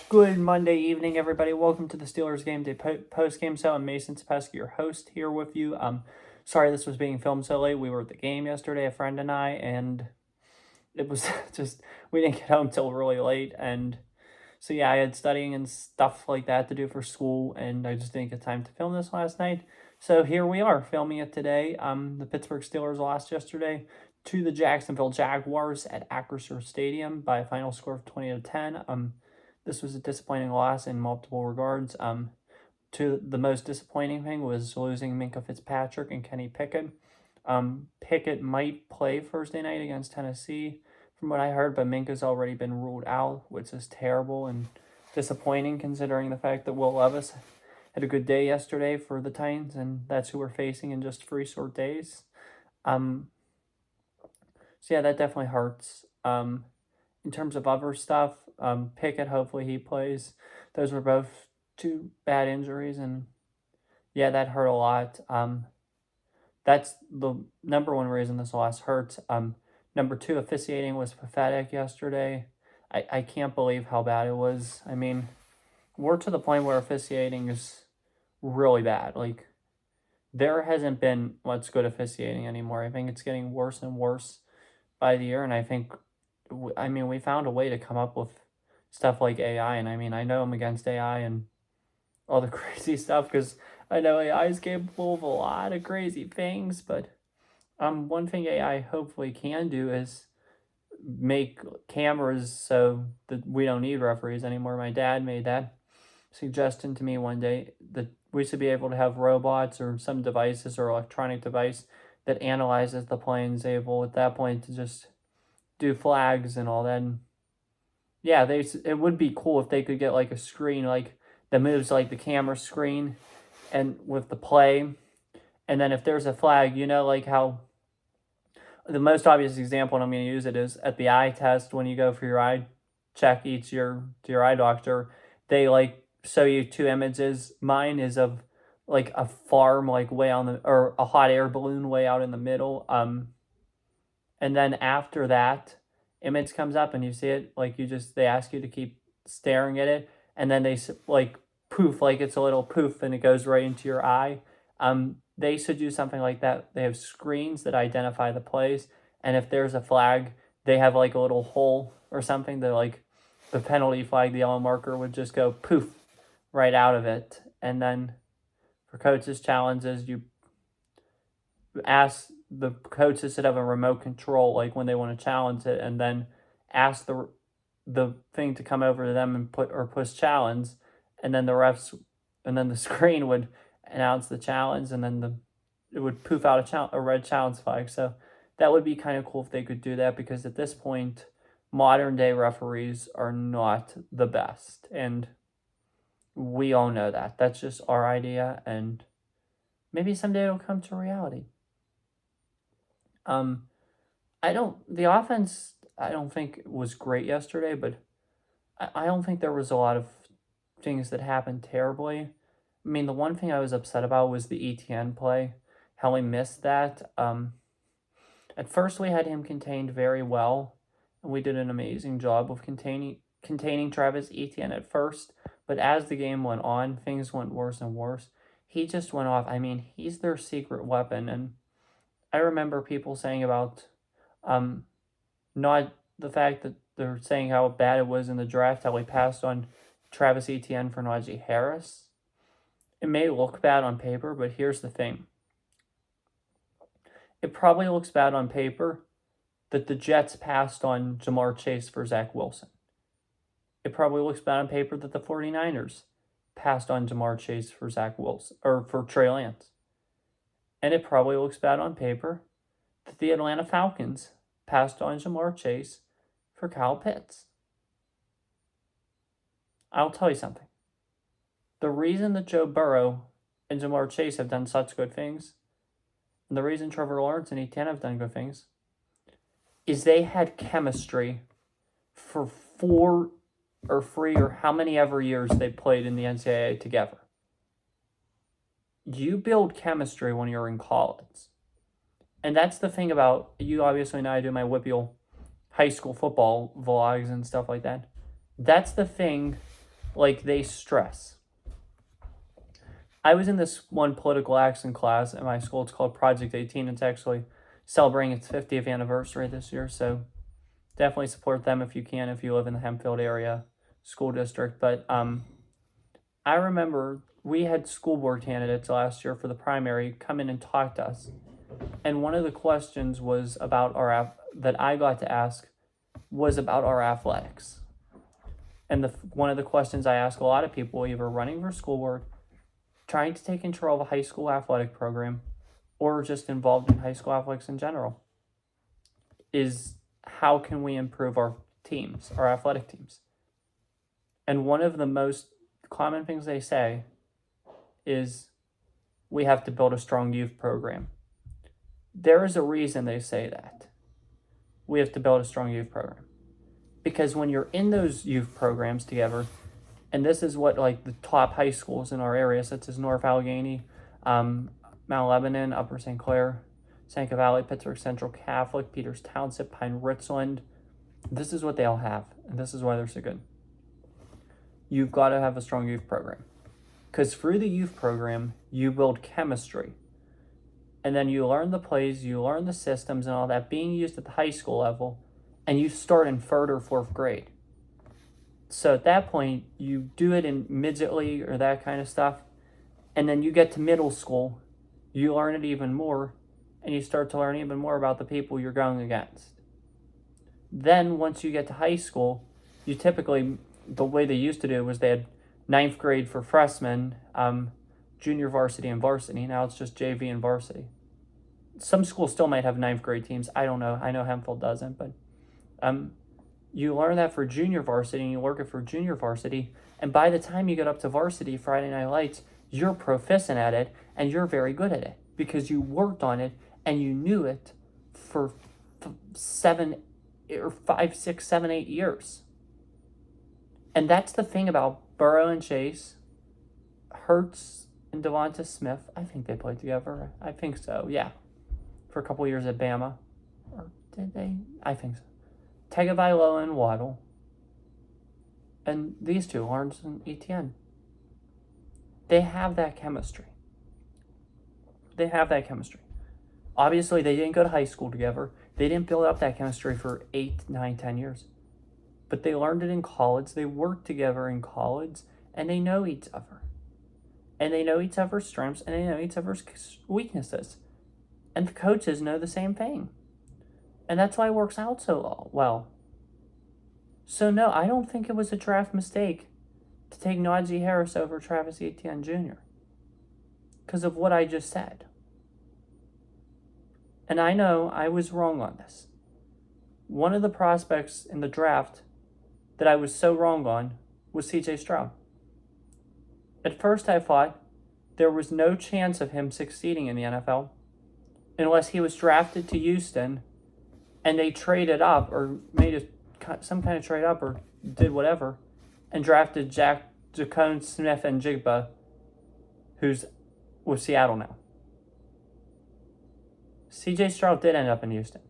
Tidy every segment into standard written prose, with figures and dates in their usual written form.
Good Monday evening, everybody. Welcome to the Steelers Game Day post-game show. I'm Mason Sapesky, your host, here with you. Sorry this was being filmed so late. We were at the game yesterday, a friend and I, and it was just, we didn't get home till really late. And so, yeah, I had studying and stuff like that to do for school, and I just didn't get time to film this last night. So here we are, filming it today. The Pittsburgh Steelers lost yesterday to the Jacksonville Jaguars at Acrisure Stadium by a final score of 20-10. This was a disappointing loss in multiple regards. To the most disappointing thing was losing Minkah Fitzpatrick and Kenny Pickett. Pickett might play Thursday night against Tennessee, from what I heard, but Minkah's already been ruled out, which is terrible and disappointing considering the fact that Will Levis had a good day yesterday for the Titans, and that's who we're facing in just 3 short days. So yeah, that definitely hurts. In terms of other stuff, Pickett, hopefully he plays. Those were both 2 bad injuries, and yeah, that hurt a lot. That's the number 1 reason this loss hurts. Number 2, officiating was pathetic yesterday. I can't believe how bad it was. I mean, we're to the point where officiating is really bad. Like, there hasn't been much good officiating anymore. I think it's getting worse and worse by the year, and I think we found a way to come up with stuff like AI, and I know I'm against AI and all the crazy stuff because I know AI is capable of a lot of crazy things, but one thing AI hopefully can do is make cameras so that we don't need referees anymore. My dad made that suggestion to me one day that we should be able to have robots or some devices or electronic device that analyzes the play and is able at that point to just do flags and all that. And yeah, it would be cool if they could get like a screen like that moves like the camera screen and with the play. And then if there's a flag, like how the most obvious example, and I'm going to use it, is at the eye test when you go for your eye check to your eye doctor, they like show you 2 images. Mine is of like a farm like way on or a hot air balloon way out in the middle. And then after that image comes up and you see it, like they ask you to keep staring at it, and then they like poof, like it's a little poof and it goes right into your eye. They should do something like that. They have screens that identify the plays, and if there's a flag, they have like a little hole or something that like the penalty flag, the yellow marker would just go poof right out of it. And then for coaches' challenges, you ask the coaches should have a remote control, like when they want to challenge it, and then ask the thing to come over to them and push challenge, and then the refs, and then the screen would announce the challenge, and then it would poof out a red challenge flag. So that would be kind of cool if they could do that, because at this point, modern day referees are not the best, and we all know that. That's just our idea, and maybe someday it'll come to reality. The offense, I don't think was great yesterday, but I don't think there was a lot of things that happened terribly. I mean, the one thing I was upset about was the ETN play, how we missed that. At first we had him contained very well, and we did an amazing job of containing Travis Etienne at first, but as the game went on, things went worse and worse. He just went off. I mean, he's their secret weapon, and I remember people saying about not the fact that they're saying how bad it was in the draft, how we passed on Travis Etienne for Najee Harris. It may look bad on paper, but here's the thing. It probably looks bad on paper that the Jets passed on Jamar Chase for Zach Wilson. It probably looks bad on paper that the 49ers passed on Jamar Chase for Zach Wilson, or for Trey Lance. And it probably looks bad on paper that the Atlanta Falcons passed on Jamar Chase for Kyle Pitts. I'll tell you something. The reason that Joe Burrow and Jamar Chase have done such good things, and the reason Trevor Lawrence and Etienne have done good things, is they had chemistry for 4 or 3 or how many ever years they played in the NCAA together. You build chemistry when you're in college. And that's the thing about, you obviously know I do my Whippeal high school football vlogs and stuff like that. That's the thing like they stress. I was in this one political action class at my school. It's called Project 18. It's actually celebrating its 50th anniversary this year, so definitely support them if you can, if you live in the Hempfield area school district. But I remember we had school board candidates last year for the primary come in and talk to us. And one of the questions was about that I got to ask was about our athletics. And one of the questions I ask a lot of people, either running for school board, trying to take control of a high school athletic program, or just involved in high school athletics in general, is how can we improve our teams, our athletic teams? And one of the most common things they say is we have to build a strong youth program. There is a reason they say that. We have to build a strong youth program. Because when you're in those youth programs together, and this is what like the top high schools in our area, such as North Allegheny, Mount Lebanon, Upper St. Clair, Seneca Valley, Pittsburgh Central Catholic, Peters Township, Pine Richland, this is what they all have, and this is why they're so good. You've got to have a strong youth program. Because through the youth program, you build chemistry. And then you learn the plays, you learn the systems and all that being used at the high school level, and you start in 3rd or 4th grade. So at that point, you do it in midget league or that kind of stuff, and then you get to middle school, you learn it even more, and you start to learn even more about the people you're going against. Then once you get to high school, you typically, the way they used to do it was they had 9th grade for freshmen, junior varsity and varsity. Now it's just JV and varsity. Some schools still might have 9th grade teams. I don't know. I know Hempfield doesn't, but you learn that for junior varsity and you work it for junior varsity. And by the time you get up to varsity, Friday Night Lights, you're proficient at it and you're very good at it because you worked on it and you knew it for 7 or 5, 6, 7, 8 years. And that's the thing about Burrow and Chase, Hurts and Devonta Smith. I think they played together. I think so, yeah. For a couple of years at Bama. Or did they? I think so. Tagovailoa and Waddle. And these two, Lawrence and Etienne. They have that chemistry. They have that chemistry. Obviously, they didn't go to high school together. They didn't build up that chemistry for 8, 9, 10 years. But they learned it in college. They worked together in college. And they know each other. And they know each other's strengths. And they know each other's weaknesses. And the coaches know the same thing. And that's why it works out so well. So no, I don't think it was a draft mistake to take Najee Harris over Travis Etienne Jr. because of what I just said. And I know I was wrong on this. One of the prospects in the draft that I was so wrong on was C.J. Stroud. At first I thought there was no chance of him succeeding in the NFL unless he was drafted to Houston and they traded up or made some kind of trade up or did whatever and drafted Jackson Smith and Jigba, who's with Seattle now. C.J. Stroud did end up in Houston.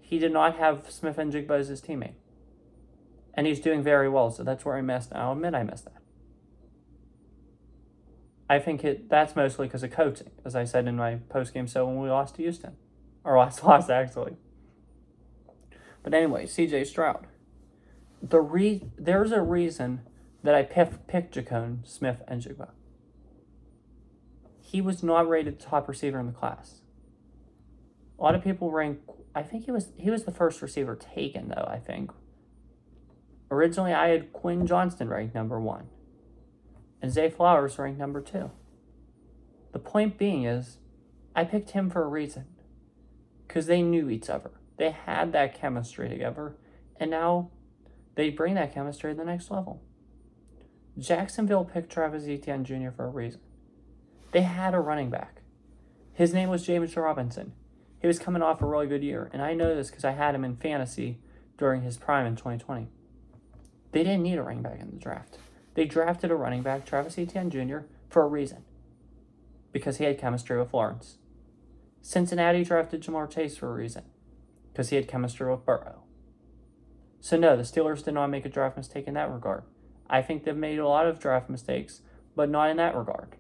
He did not have Smith and Jigba as his teammate. And he's doing very well, so that's where I missed. I'll admit I missed that. I think that's mostly because of coaching, as I said in my post-game show when we lost to Houston. Or last loss, actually. But anyway, C.J. Stroud. There's a reason that I picked Jackson Smith and Jigba. He was not rated top receiver in the class. A lot of people rank, I think he was the first receiver taken, though, I think. Originally, I had Quinn Johnston ranked number 1. And Zay Flowers ranked number 2. The point being is, I picked him for a reason. Because they knew each other. They had that chemistry together. And now, they bring that chemistry to the next level. Jacksonville picked Travis Etienne Jr. for a reason. They had a running back. His name was James Robinson. He was coming off a really good year. And I know this because I had him in fantasy during his prime in 2020. They didn't need a running back in the draft. They drafted a running back, Travis Etienne Jr., for a reason. Because he had chemistry with Lawrence. Cincinnati drafted Jamar Chase for a reason. Because he had chemistry with Burrow. So no, the Steelers did not make a draft mistake in that regard. I think they've made a lot of draft mistakes, but not in that regard.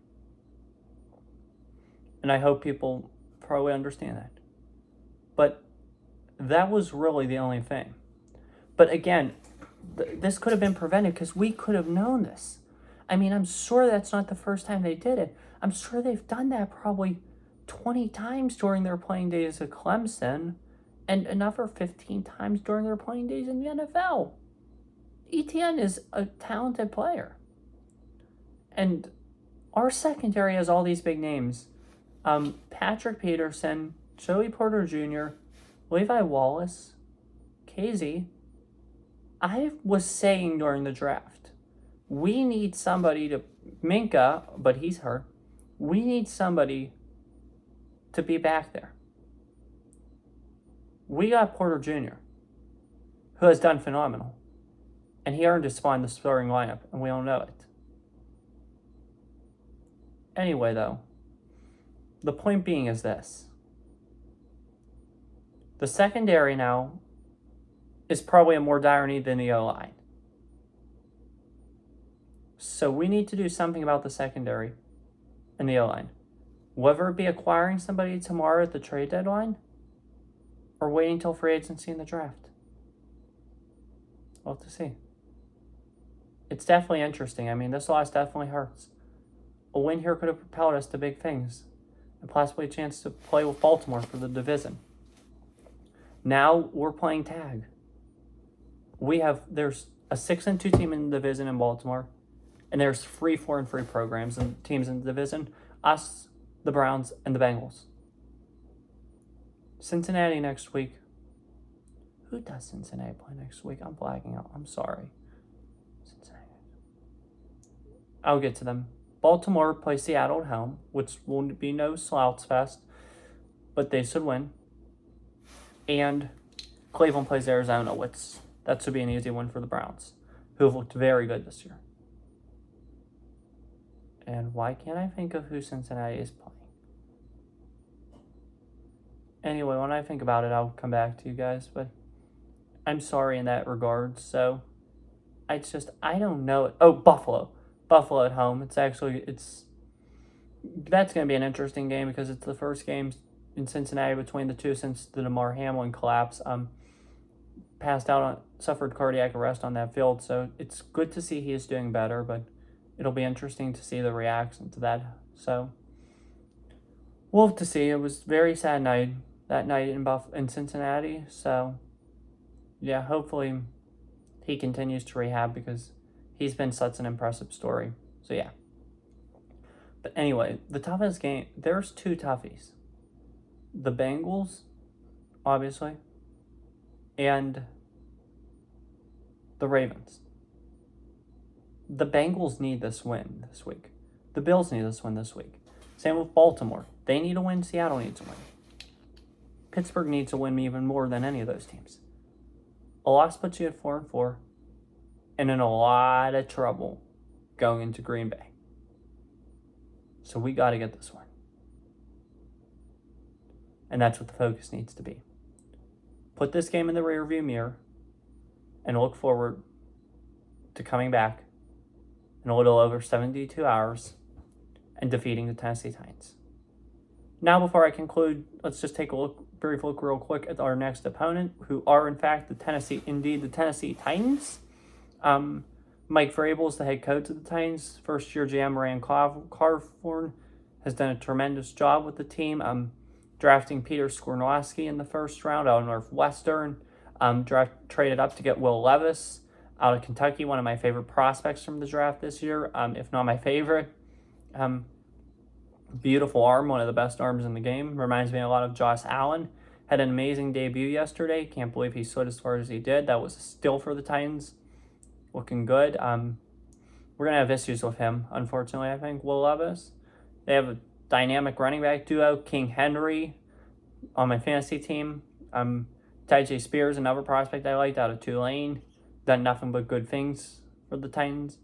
And I hope people probably understand that. But that was really the only thing. But again, this could have been prevented because we could have known this. I mean, I'm sure that's not the first time they did it. I'm sure they've done that probably 20 times during their playing days at Clemson and another 15 times during their playing days in the NFL. Etienne is a talented player. And our secondary has all these big names. Patrick Peterson, Joey Porter Jr., Levi Wallace, KZ. I was saying during the draft, we need somebody to, Minka, but he's hurt. We need somebody to be back there. We got Porter Jr., who has done phenomenal. And he earned his spot in the starting lineup, and we all know it. Anyway, though, the point being is this. The secondary now is probably a more dire need than the O-line. So we need to do something about the secondary and the O-line. Whether it be acquiring somebody tomorrow at the trade deadline or waiting until free agency in the draft. We'll have to see. It's definitely interesting. I mean, this loss definitely hurts. A win here could have propelled us to big things and possibly a chance to play with Baltimore for the division. Now we're playing tag. There's a 6-2 team in the division in Baltimore, and there's 3 4-3 programs and teams in the division. Us, the Browns, and the Bengals. Cincinnati next week. Who does Cincinnati play next week? I'm blacking out. I'm sorry. Cincinnati. I'll get to them. Baltimore plays Seattle at home, which will be no slouch fest, but they should win. And Cleveland plays Arizona, which that should be an easy win for the Browns, who have looked very good this year. And why can't I think of who Cincinnati is playing? Anyway, when I think about it, I'll come back to you guys, but I'm sorry in that regard. So, I don't know it. Oh, Buffalo. Buffalo at home. That's going to be an interesting game because it's the first game in Cincinnati between the two since the DeMar Hamlin collapse. Suffered cardiac arrest on that field, so it's good to see he is doing better, but it'll be interesting to see the reaction to that. So, we'll have to see. It was a very sad night, that night in Cincinnati, so, yeah, hopefully he continues to rehab because he's been such an impressive story. So, yeah. But anyway, the toughest game, there's 2 toughies. The Bengals, obviously, and the Ravens. The Bengals need this win this week. The Bills need this win this week. Same with Baltimore. They need a win. Seattle needs a win. Pittsburgh needs to win even more than any of those teams. A loss puts you at 4-4 and in a lot of trouble going into Green Bay. So we got to get this one. And that's what the focus needs to be. Put this game in the rearview mirror and look forward to coming back in a little over 72 hours and defeating the Tennessee Titans. Now, before I conclude, let's just take a brief look real quick at our next opponent, who are, in fact, the Tennessee Titans. Mike Vrabel is the head coach of the Titans. First-year GM Rand Carthorne has done a tremendous job with the team. Drafting Peter Skoronski in the first round out of Northwestern. Traded up to get Will Levis out of Kentucky, one of my favorite prospects from the draft this year, if not my favorite. Beautiful arm, one of the best arms in the game. Reminds me a lot of Josh Allen. Had an amazing debut yesterday. Can't believe he slid as far as he did. That was a steal for the Titans. Looking good. We're going to have issues with him, unfortunately, I think, Will Levis. They have a dynamic running back duo, King Henry, on my fantasy team. Tyjae Spears, another prospect I liked out of Tulane. Done nothing but good things for the Titans.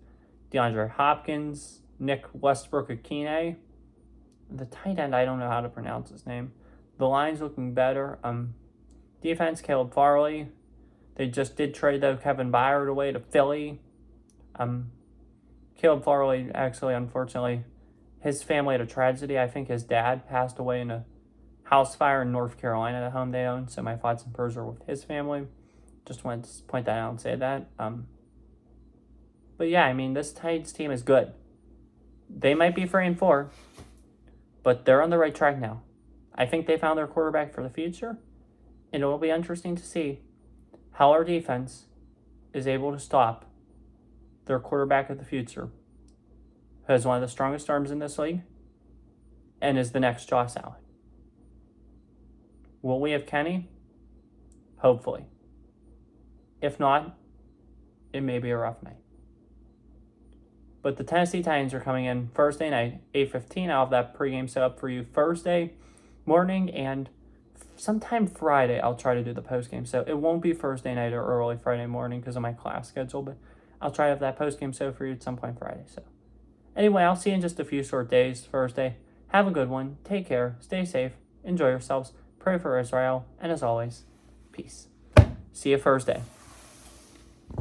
DeAndre Hopkins, Nick Westbrook-Akine. The tight end, I don't know how to pronounce his name. The line's looking better. Defense, Caleb Farley. They just did trade, though, Kevin Byard away to Philly. Caleb Farley, actually, unfortunately, his family had a tragedy. I think his dad passed away in a house fire in North Carolina, the home they own. So my thoughts and prayers are with his family. Just wanted to point that out and say that. But yeah, I mean, this Titans team is good. They might be 3-4, but they're on the right track now. I think they found their quarterback for the future, and it will be interesting to see how our defense is able to stop their quarterback of the future, who has one of the strongest arms in this league and is the next Josh Allen. Will we have Kenny? Hopefully. If not, it may be a rough night. But the Tennessee Titans are coming in Thursday night, 8:15. I'll have that pregame set up for you Thursday morning, and sometime Friday I'll try to do the postgame. So it won't be Thursday night or early Friday morning because of my class schedule, but I'll try to have that postgame set for you at some point Friday. So anyway, I'll see you in just a few short days Thursday. Have a good one. Take care. Stay safe. Enjoy yourselves. Pray for Israel. And as always, peace. See you Thursday.